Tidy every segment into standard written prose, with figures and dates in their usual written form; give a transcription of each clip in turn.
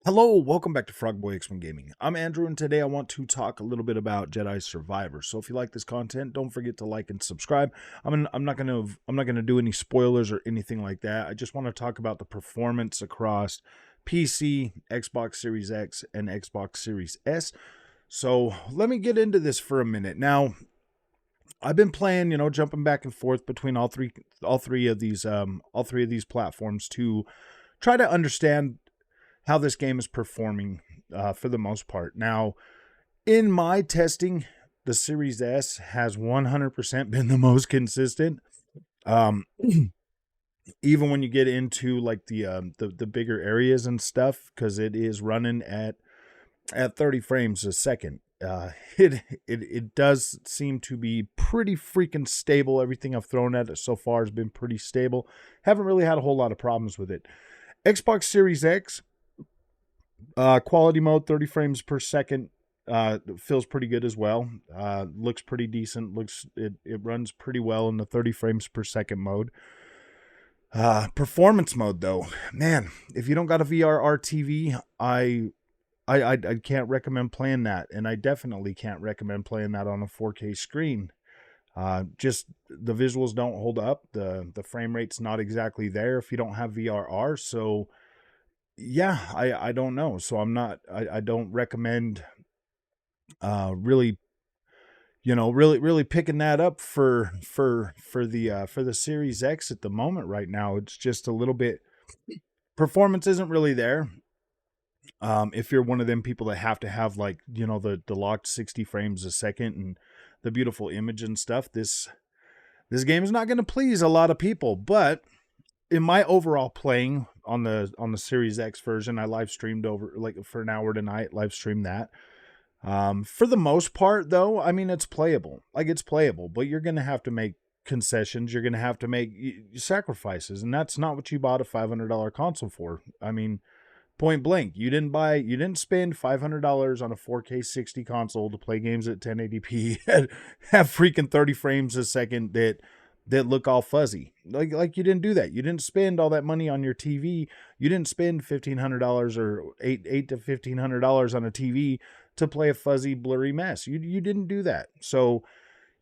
Hello, welcome back to Frogboy X1 Gaming. I'm Andrew, and today I want to talk a little bit about Jedi Survivor. So if you like this content, don't forget to like and subscribe. I'm not gonna do any spoilers or anything like that. I just want to talk about the performance across PC, Xbox Series X, and Xbox Series S. So let me get into this for a minute. Now, I've been playing, jumping back and forth between all three of these platforms to try to understand how this game is performing for the most part. Now, in my testing, the Series S has 100% been the most consistent. Um, even when you get into like the bigger areas and stuff, because it is running at 30 frames a second. It does seem to be pretty freaking stable. Everything I've thrown at it so far has been pretty stable. Haven't really had a whole lot of problems with it. Xbox Series X, quality mode, 30 frames per second, feels pretty good as well. Looks pretty decent. It runs pretty well in the 30 frames per second mode. Performance mode though, man, if you don't got a VRR TV, I can't recommend playing that, and I definitely can't recommend playing that on a 4K screen. Just the visuals don't hold up. The frame rate's not exactly there if you don't have VRR. So yeah, I don't know. So I don't recommend really, really picking that up for the Series X at the moment right now. It's just a little bit, performance isn't really there. If you're one of them people that have to have, like, the locked 60 frames a second and the beautiful image and stuff, this game is not going to please a lot of people. But in my overall playing on the Series X version, I live streamed over like for an hour tonight, live streamed that. For the most part though, I mean, it's playable. Like, it's playable, but you're going to have to make concessions. You're going to have to make sacrifices, and that's not what you bought a $500 console for. I mean, point blank, you didn't spend $500 on a 4K 60 console to play games at 1080p and have freaking 30 frames a second that look all fuzzy. Like you didn't do that. You didn't spend all that money on your TV. You didn't spend $1,500 or eight to $1,500 on a TV to play a fuzzy, blurry mess. You didn't do that. So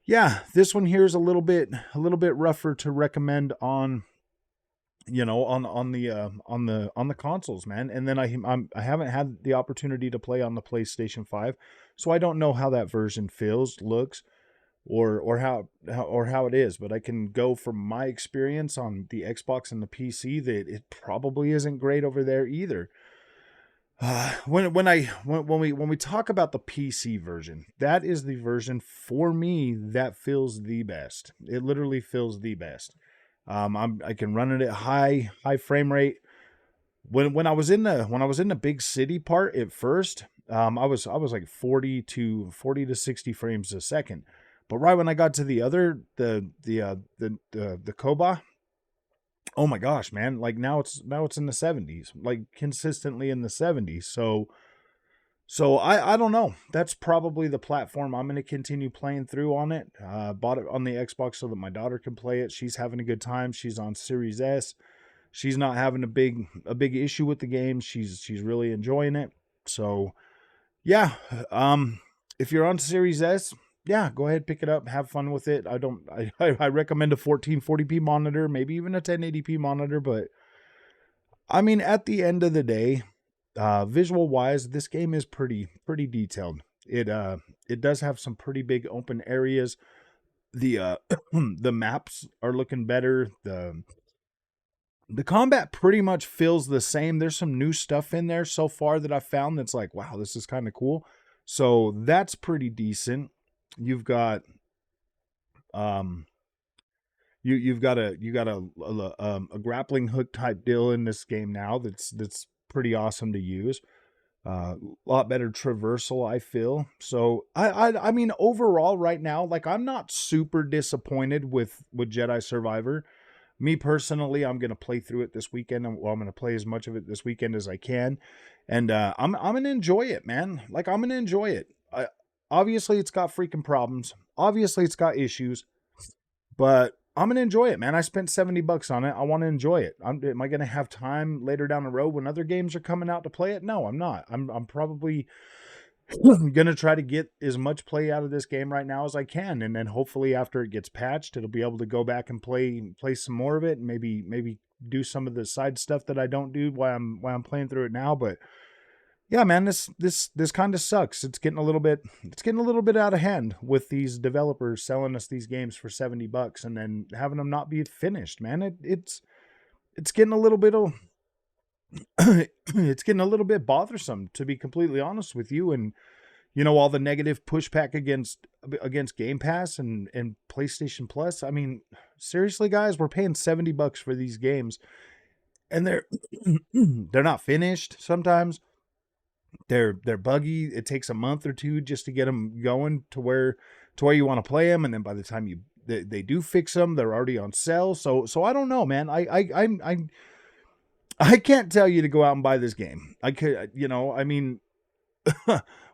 yeah, this one here is a little bit rougher to recommend on, on the consoles, man. And then I haven't had the opportunity to play on the PlayStation 5, so I don't know how that version feels, looks, or how it is. But I can go from my experience on the Xbox and the PC that it probably isn't great over there either. When we talk about the PC version, that is the version for me that feels the best. It literally feels the best. I can run it at high frame rate. When I was in the big city part at first, I was like 40 to 60 frames a second. But right when I got to the other the Koba, oh my gosh, man! Like now it's in the 70s, like consistently in the 70s. So I don't know. That's probably the platform I'm going to continue playing through on it. Bought it on the Xbox so that my daughter can play it. She's having a good time. She's on Series S. She's not having a big issue with the game. She's really enjoying it. So yeah, if you're on Series S, yeah, go ahead, pick it up, have fun with it. I recommend a 1440p monitor, maybe even a 1080p monitor, but I mean, at the end of the day, visual wise, this game is pretty detailed. It does have some pretty big open areas. The the maps are looking better. The combat pretty much feels the same. There's some new stuff in there so far that I found that's like, wow, this is kind of cool. So that's pretty decent. You've got you've got a grappling hook type deal in this game now that's pretty awesome to use. A lot better traversal, I feel. So I mean, overall right now, like, I'm not super disappointed with Jedi Survivor. Me personally, I'm gonna play through it this weekend. I'm gonna play as much of it this weekend as I can, and I'm gonna enjoy it, man. Like, I'm gonna enjoy it. Obviously, it's got freaking problems. Obviously, it's got issues, but I'm gonna enjoy it, man. I spent $70 on it. I want to enjoy it. Am I gonna have time later down the road when other games are coming out to play it? No, I'm not. I'm probably gonna try to get as much play out of this game right now as I can, and then hopefully after it gets patched, it'll be able to go back and play some more of it, and maybe do some of the side stuff that I don't do while I'm playing through it now. But yeah, man, this kind of sucks. It's getting a little bit out of hand with these developers selling us these games for $70 and then having them not be finished, man. It's getting a little bit it's getting a little bit bothersome, to be completely honest with you. And all the negative pushback against Game Pass and PlayStation Plus. I mean, seriously, guys, we're paying $70 for these games, and they're not finished sometimes. They're buggy. It takes a month or two just to get them going to where you want to play them, and then by the time they do fix them, they're already on sale. So I don't know, man. I can't tell you to go out and buy this game. I could, I mean,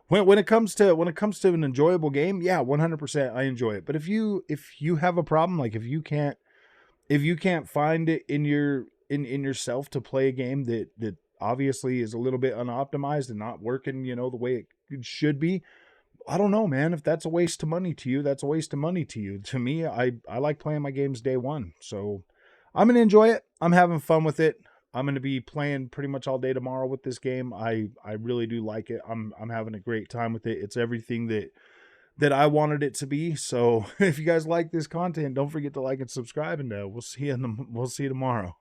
when it comes to an enjoyable game, yeah, 100% I enjoy it. But if you have a problem, like if you can't find it in yourself to play a game that obviously is a little bit unoptimized and not working, the way it should be, I don't know, man. If that's a waste of money to you, that's a waste of money to you. To me, I like playing my games day one. So I'm going to enjoy it. I'm having fun with it. I'm going to be playing pretty much all day tomorrow with this game. I really do like it. I'm having a great time with it. It's everything that I wanted it to be. So if you guys like this content, don't forget to like and subscribe, and we'll see you tomorrow.